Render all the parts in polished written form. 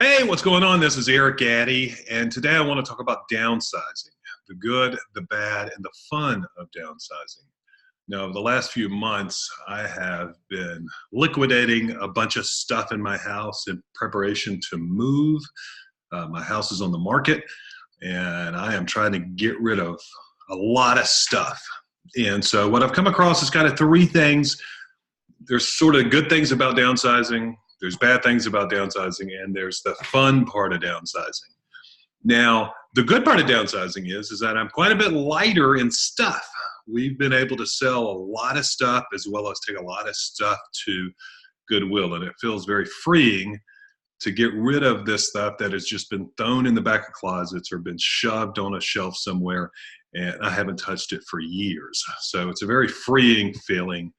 Hey, what's going on? This is Eric Gaddy, and today I want to talk about downsizing, the good, the bad, and the fun of downsizing. Now, over the last few months, I have been liquidating a bunch of stuff in my house in preparation to move. My house is on the market, and I am trying to get rid of a lot of stuff. And so, what I've come across is kind of three things. There's sort of good things about downsizing, there's bad things about downsizing, and there's the fun part of downsizing. Now, the good part of downsizing is that I'm quite a bit lighter in stuff. We've been able to sell a lot of stuff as well as take a lot of stuff to Goodwill, and it feels very freeing to get rid of this stuff that has just been thrown in the back of closets or been shoved on a shelf somewhere, and I haven't touched it for years. So it's a very freeing feeling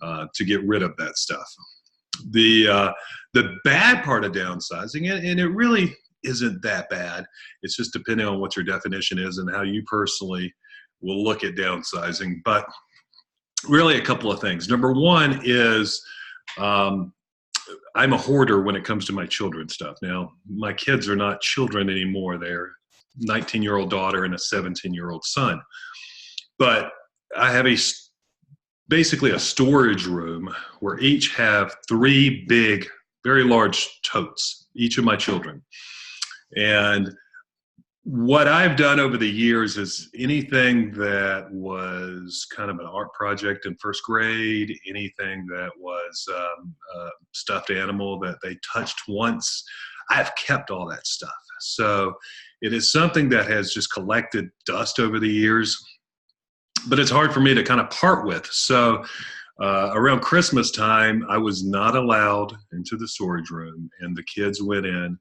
to get rid of that stuff. The bad part of downsizing, and it really isn't that bad. It's just depending on what your definition is and how you personally will look at downsizing. But really, a couple of things. Number one is um, I'm a hoarder when it comes to my children's stuff. Now, my kids are not children anymore. They're 19-year-old daughter and a 17-year-old son. But I have basically a storage room where each have three big, very large totes, each of my children. And what I've done over the years is anything that was kind of an art project in first grade, anything that was a stuffed animal that they touched once, I've kept all that stuff. So it is something that has just collected dust over the years, but it's hard for me to kind of part with. So around Christmas time, I was not allowed into the storage room, and the kids went in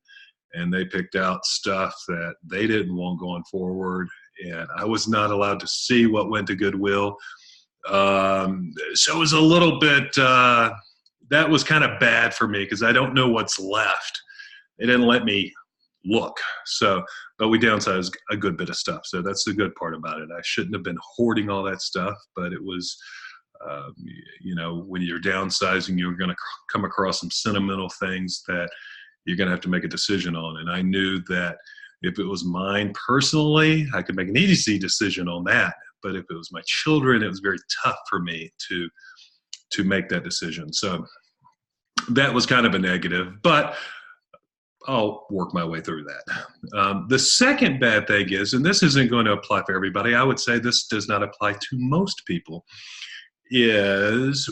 and they picked out stuff that they didn't want going forward, and I was not allowed to see what went to Goodwill. So it was a little bit, that was kind of bad for me because I don't know what's left. They didn't let me look. So, but we downsized a good bit of stuff. So that's the good part about it. I shouldn't have been hoarding all that stuff, but it was, uh, when you're downsizing, you're going to come across some sentimental things that you're going to have to make a decision on. And I knew that if it was mine personally, I could make an easy decision on that. But if it was my children, it was very tough for me to make that decision. So that was kind of a negative, but I'll work my way through that. The second bad thing is, and this isn't going to apply for everybody, I would say this does not apply to most people, is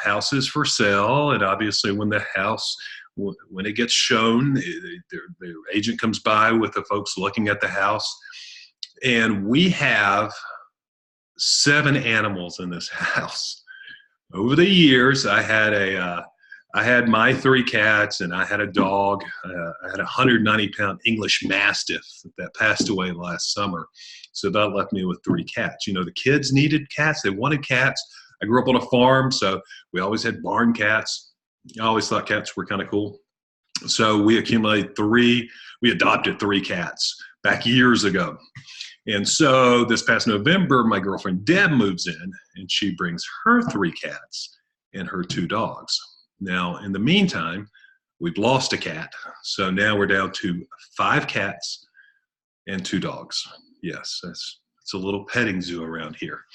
houses for sale. And obviously when the house, when it gets shown, the agent comes by with the folks looking at the house, and we have 7 animals in this house. Over the years, I had my 3 cats, and I had a dog. I had a 190-pound English Mastiff that passed away last summer. So that left me with 3 cats. You know, the kids needed cats. They wanted cats. I grew up on a farm, so we always had barn cats. I always thought cats were kind of cool. So we adopted 3 cats back years ago. And so this past November, my girlfriend Deb moves in, and she brings her 3 cats and her 2 dogs. Now, in the meantime, we've lost a cat. So now we're down to 5 cats and 2 dogs. Yes, it's a little petting zoo around here.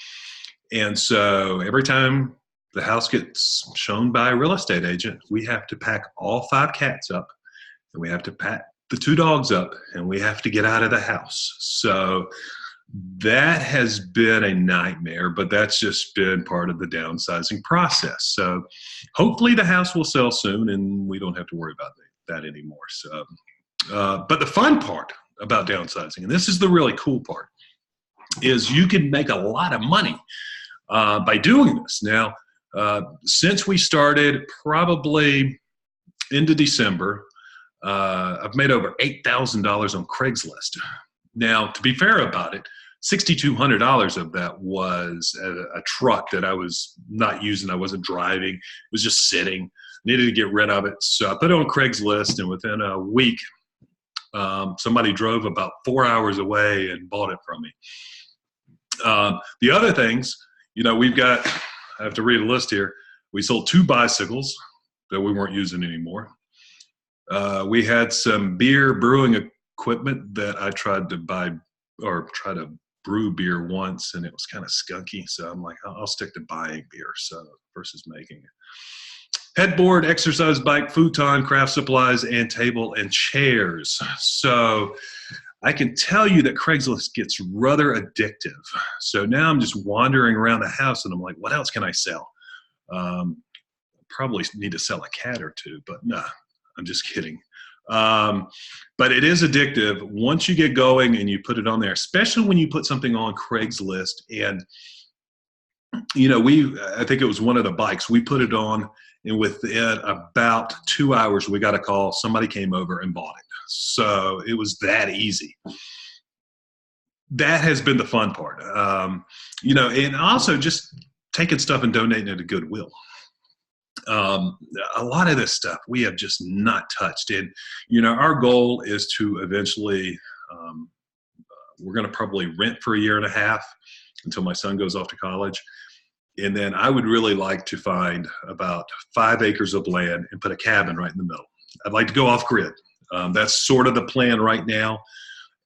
And so every time the house gets shown by a real estate agent, we have to pack all 5 cats up, and we have to pack the 2 dogs up, and we have to get out of the house. So that has been a nightmare, but that's just been part of the downsizing process. So hopefully the house will sell soon and we don't have to worry about that anymore. So, but the fun part about downsizing, and this is the really cool part, is you can make a lot of money by doing this. Now, since we started probably into December, I've made over $8,000 on Craigslist. Now, to be fair about it, $6,200 of that was a truck that I was not using. I wasn't driving. It was just sitting. Needed to get rid of it. So I put it on Craigslist, and within a week, somebody drove about 4 hours away and bought it from me. The other things, I have to read a list here. We sold 2 bicycles that we weren't using anymore. We had some beer brewing equipment that I tried to buy or try to brew beer once, and it was kind of skunky. So I'm like, I'll stick to buying beer so versus making it. Headboard, exercise bike, futon, craft supplies, and table and chairs. So I can tell you that Craigslist gets rather addictive. So now I'm just wandering around the house and I'm like, what else can I sell? Probably need to sell a cat or two, but no, I'm just kidding. But it is addictive once you get going and you put it on there, especially when you put something on Craigslist. And, you know, I think it was one of the bikes, we put it on, and within about 2 hours, we got a call. Somebody came over and bought it. So it was that easy. That has been the fun part. You know, and also just taking stuff and donating it to Goodwill. A lot of this stuff we have just not touched. And, you know, our goal is to eventually, we're going to probably rent for a year and a half until my son goes off to college. And then I would really like to find about 5 acres of land and put a cabin right in the middle. I'd like to go off grid. That's sort of the plan right now.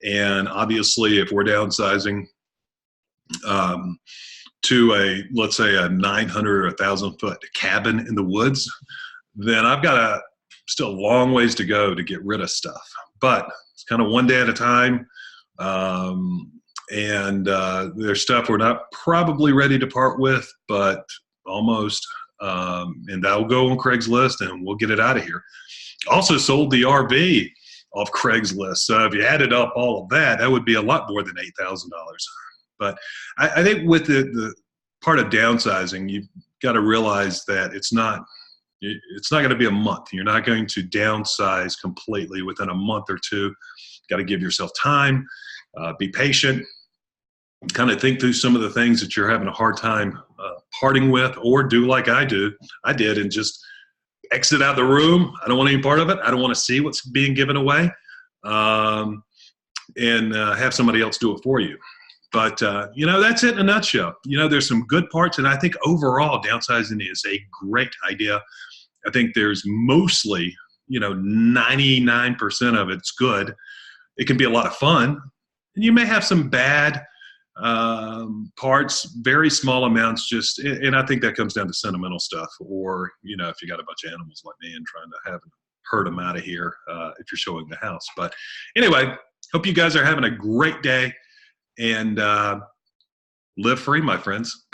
And obviously, if we're downsizing to let's say a 900 or 1,000 foot cabin in the woods, then I've got still a long ways to go to get rid of stuff. But it's kind of one day at a time. And there's stuff we're not probably ready to part with, but almost. And that'll go on Craigslist and we'll get it out of here. Also sold the RV off Craigslist. So if you added up all of that, that would be a lot more than $8,000. But I think with the part of downsizing, you've got to realize that it's not going to be a month. You're not going to downsize completely within a month or two. Got to give yourself time, be patient, kind of think through some of the things that you're having a hard time parting with, or do like I did, and just exit out the room. I don't want any part of it. I don't want to see what's being given away, and have somebody else do it for you. But, you know, that's it in a nutshell. You know, there's some good parts, and I think overall downsizing is a great idea. I think there's mostly, you know, 99% of it's good. It can be a lot of fun. And you may have some bad parts, very small amounts, and I think that comes down to sentimental stuff, or, you know, if you got a bunch of animals like me and trying to herd them out of here if you're showing the house. But anyway, hope you guys are having a great day, and live free, my friends.